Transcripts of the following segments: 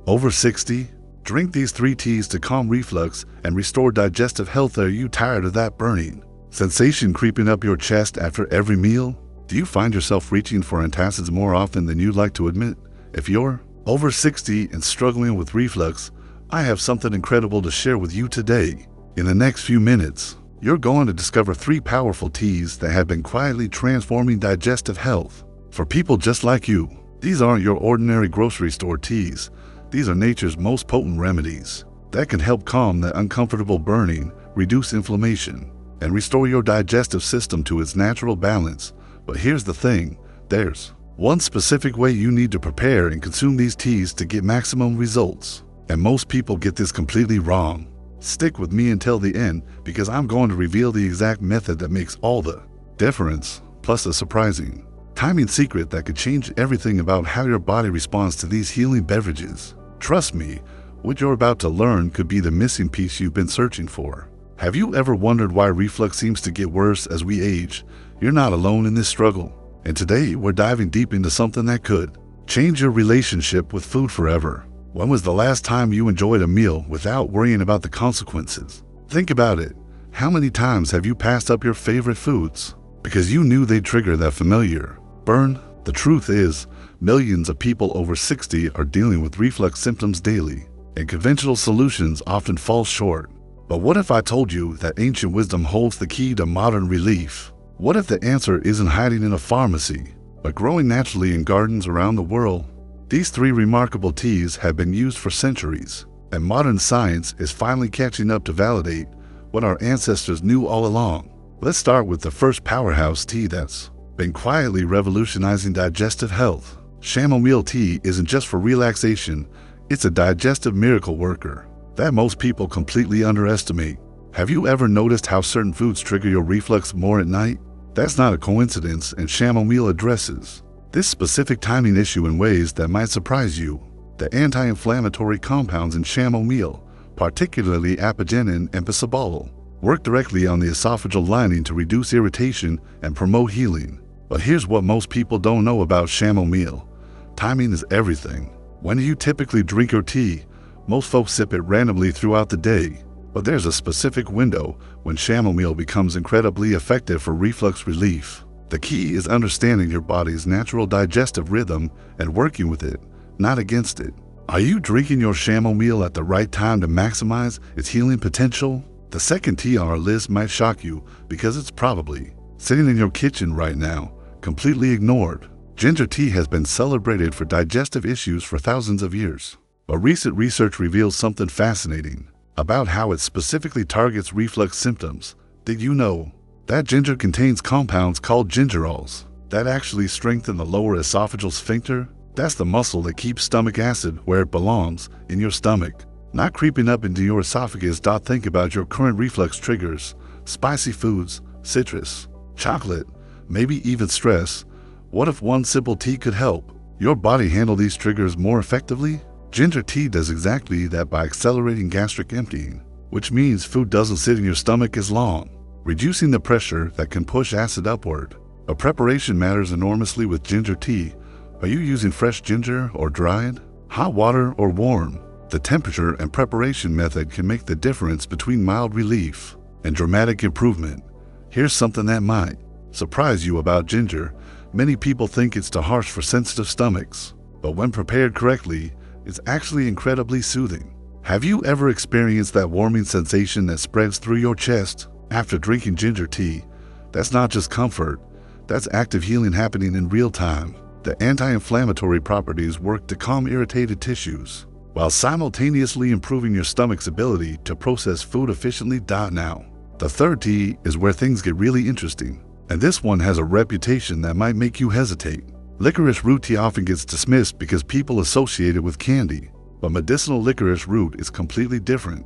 Over 60? Drink these 3 teas to calm reflux and restore digestive health. Are you tired of that burning sensation creeping up your chest after every meal? Do you find yourself reaching for antacids more often than you'd like to admit? If you're over 60 and struggling with reflux, I have something incredible to share with you today. In the next few minutes, you're going to discover 3 powerful teas that have been quietly transforming digestive health. For people just like you, these aren't your ordinary grocery store teas. These are nature's most potent remedies that can help calm that uncomfortable burning, reduce inflammation, and restore your digestive system to its natural balance. But here's the thing, there's one specific way you need to prepare and consume these teas to get maximum results. And most people get this completely wrong. Stick with me until the end, because I'm going to reveal the exact method that makes all the difference, plus a surprising timing secret that could change everything about how your body responds to these healing beverages. Trust me, what you're about to learn could be the missing piece you've been searching for. Have you ever wondered why reflux seems to get worse as we age? You're not alone in this struggle. And today, we're diving deep into something that could change your relationship with food forever. When was the last time you enjoyed a meal without worrying about the consequences? Think about it. How many times have you passed up your favorite foods because you knew they'd trigger that familiar burn? The truth is, millions of people over 60 are dealing with reflux symptoms daily, and conventional solutions often fall short. But what if I told you that ancient wisdom holds the key to modern relief? What if the answer isn't hiding in a pharmacy, but growing naturally in gardens around the world? These 3 remarkable teas have been used for centuries, and modern science is finally catching up to validate what our ancestors knew all along. Let's start with the first powerhouse tea that's been quietly revolutionizing digestive health. Chamomile tea isn't just for relaxation, it's a digestive miracle worker that most people completely underestimate. Have you ever noticed how certain foods trigger your reflux more at night? That's not a coincidence, and chamomile addresses this specific timing issue in ways that might surprise you. The anti-inflammatory compounds in chamomile, particularly apigenin and bisabolol, work directly on the esophageal lining to reduce irritation and promote healing. But here's what most people don't know about chamomile. Timing is everything. When do you typically drink your tea? Most folks sip it randomly throughout the day. But there's a specific window when chamomile becomes incredibly effective for reflux relief. The key is understanding your body's natural digestive rhythm and working with it, not against it. Are you drinking your chamomile at the right time to maximize its healing potential? The second tea on our list might shock you because it's probably sitting in your kitchen right now, completely ignored. Ginger tea has been celebrated for digestive issues for thousands of years. But recent research reveals something fascinating about how it specifically targets reflux symptoms. Did you know that ginger contains compounds called gingerols that actually strengthen the lower esophageal sphincter? That's the muscle that keeps stomach acid where it belongs, in your stomach, not creeping up into your esophagus. Think about your current reflux triggers: spicy foods, citrus, chocolate, maybe even stress. What if one simple tea could help your body handle these triggers more effectively? Ginger tea does exactly that by accelerating gastric emptying, which means food doesn't sit in your stomach as long, reducing the pressure that can push acid upward. A preparation matters enormously with ginger tea. Are you using fresh ginger or dried? Hot water or warm? The temperature and preparation method can make the difference between mild relief and dramatic improvement. Here's something that might surprise you about ginger. Many people think it's too harsh for sensitive stomachs, but when prepared correctly, it's actually incredibly soothing. Have you ever experienced that warming sensation that spreads through your chest after drinking ginger tea? That's not just comfort, that's active healing happening in real time. The anti-inflammatory properties work to calm irritated tissues, while simultaneously improving your stomach's ability to process food efficiently. Now, the third tea is where things get really interesting, and this one has a reputation that might make you hesitate. Licorice root tea often gets dismissed because people associate it with candy, but medicinal licorice root is completely different.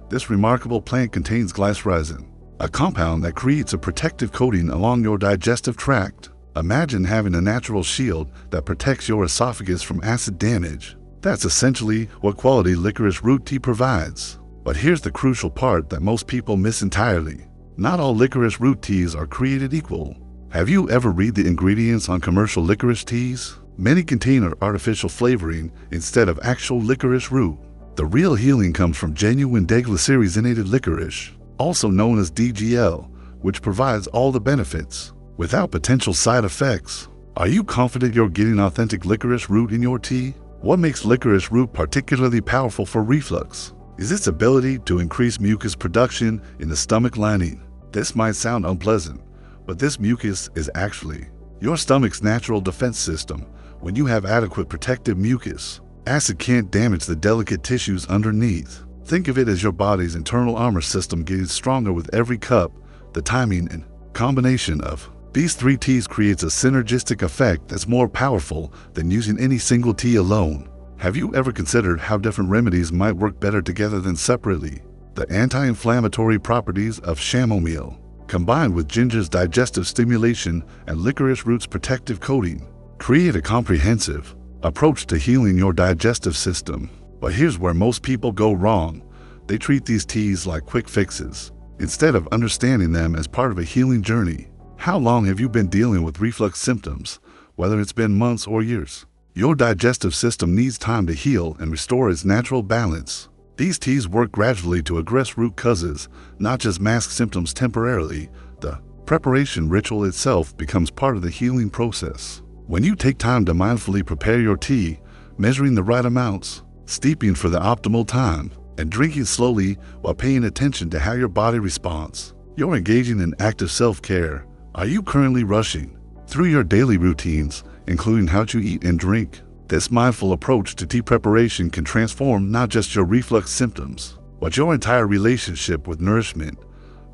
This remarkable plant contains glycyrrhizin, a compound that creates a protective coating along your digestive tract. Imagine having a natural shield that protects your esophagus from acid damage. That's essentially what quality licorice root tea provides. But here's the crucial part that most people miss entirely. Not all licorice root teas are created equal. Have you ever read the ingredients on commercial licorice teas? Many contain artificial flavoring instead of actual licorice root. The real healing comes from genuine deglycyrrhizinated licorice, also known as DGL, which provides all the benefits without potential side effects. Are you confident you're getting authentic licorice root in your tea? What makes licorice root particularly powerful for reflux is its ability to increase mucus production in the stomach lining. This might sound unpleasant, but this mucus is actually your stomach's natural defense system. When you have adequate protective mucus, acid can't damage the delicate tissues underneath. Think of it as your body's internal armor system getting stronger with every cup. The timing and combination of these 3 teas creates a synergistic effect that's more powerful than using any single tea alone. Have you ever considered how different remedies might work better together than separately? The anti-inflammatory properties of chamomile, combined with ginger's digestive stimulation and licorice root's protective coating, create a comprehensive approach to healing your digestive system. But here's where most people go wrong. They treat these teas like quick fixes, instead of understanding them as part of a healing journey. How long have you been dealing with reflux symptoms, whether it's been months or years? Your digestive system needs time to heal and restore its natural balance. These teas work gradually to address root causes, not just mask symptoms temporarily. The preparation ritual itself becomes part of the healing process. When you take time to mindfully prepare your tea, measuring the right amounts, steeping for the optimal time, and drinking slowly while paying attention to how your body responds, you're engaging in active self-care. Are you currently rushing through your daily routines, including how to eat and drink? This mindful approach to tea preparation can transform not just your reflux symptoms, but your entire relationship with nourishment.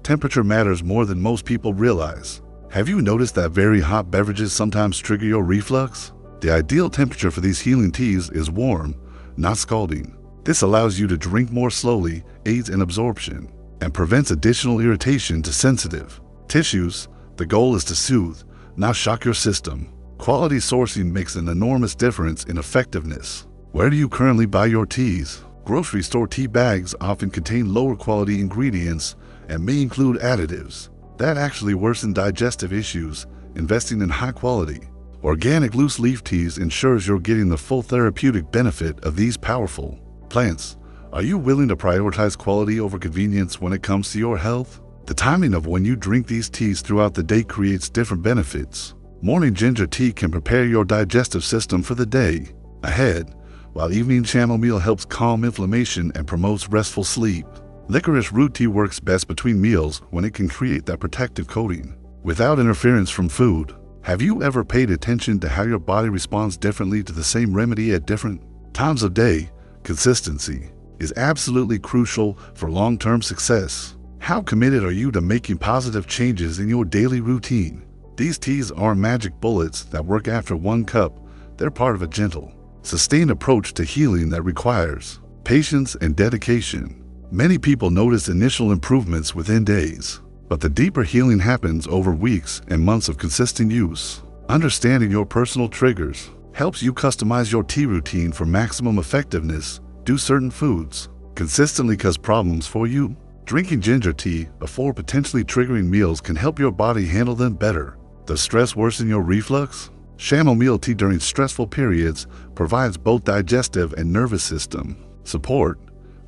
Temperature matters more than most people realize. Have you noticed that very hot beverages sometimes trigger your reflux? The ideal temperature for these healing teas is warm, not scalding. This allows you to drink more slowly, aids in absorption, and prevents additional irritation to sensitive tissues. The goal is to soothe, not shock your system. Quality sourcing makes an enormous difference in effectiveness. Where do you currently buy your teas? Grocery store tea bags often contain lower quality ingredients and may include additives that actually worsen digestive issues. Investing in high quality, organic loose leaf teas ensures you're getting the full therapeutic benefit of these powerful plants. Are you willing to prioritize quality over convenience when it comes to your health? The timing of when you drink these teas throughout the day creates different benefits. Morning ginger tea can prepare your digestive system for the day ahead, while evening chamomile helps calm inflammation and promotes restful sleep. Licorice root tea works best between meals when it can create that protective coating without interference from food. Have you ever paid attention to how your body responds differently to the same remedy at different times of day? Consistency is absolutely crucial for long-term success. How committed are you to making positive changes in your daily routine? These teas aren't magic bullets that work after one cup. They're part of a gentle, sustained approach to healing that requires patience and dedication. Many people notice initial improvements within days, but the deeper healing happens over weeks and months of consistent use. Understanding your personal triggers helps you customize your tea routine for maximum effectiveness. Do certain foods consistently cause problems for you? Drinking ginger tea before potentially triggering meals can help your body handle them better. Does stress worsen your reflux? Chamomile tea during stressful periods provides both digestive and nervous system support.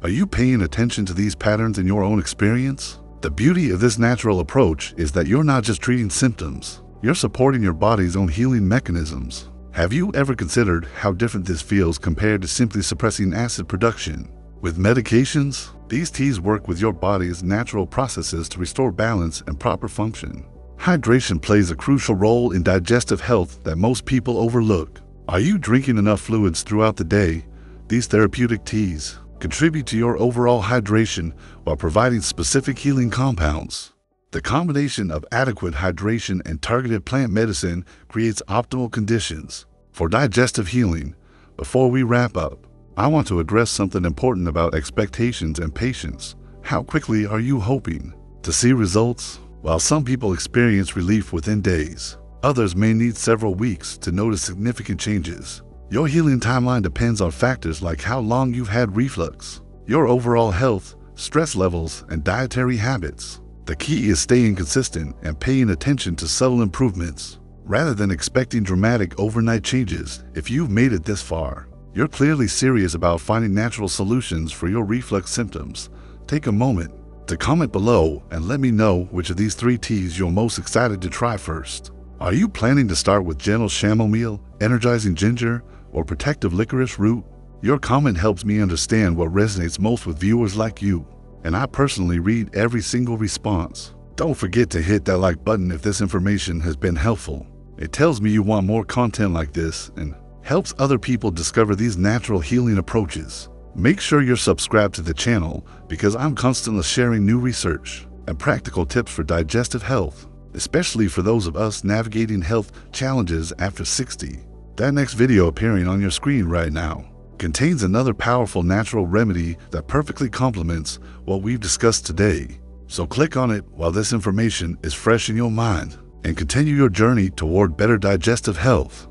Are you paying attention to these patterns in your own experience? The beauty of this natural approach is that you're not just treating symptoms, you're supporting your body's own healing mechanisms. Have you ever considered how different this feels compared to simply suppressing acid production? With medications, these teas work with your body's natural processes to restore balance and proper function. Hydration plays a crucial role in digestive health that most people overlook. Are you drinking enough fluids throughout the day? These therapeutic teas contribute to your overall hydration while providing specific healing compounds. The combination of adequate hydration and targeted plant medicine creates optimal conditions for digestive healing. Before we wrap up, I want to address something important about expectations and patience. How quickly are you hoping to see results? While some people experience relief within days, others may need several weeks to notice significant changes. Your healing timeline depends on factors like how long you've had reflux, your overall health, stress levels, and dietary habits. The key is staying consistent and paying attention to subtle improvements. rather than expecting dramatic overnight changes. If you've made it this far, you're clearly serious about finding natural solutions for your reflux symptoms. Take a moment to comment below and let me know which of these 3 teas you're most excited to try first. Are you planning to start with gentle chamomile, energizing ginger, or protective licorice root? Your comment helps me understand what resonates most with viewers like you, and I personally read every single response. Don't forget to hit that like button if this information has been helpful. It tells me you want more content like this and helps other people discover these natural healing approaches. Make sure you're subscribed to the channel because I'm constantly sharing new research and practical tips for digestive health, especially for those of us navigating health challenges after 60. That next video appearing on your screen right now contains another powerful natural remedy that perfectly complements what we've discussed today. So click on it while this information is fresh in your mind and continue your journey toward better digestive health.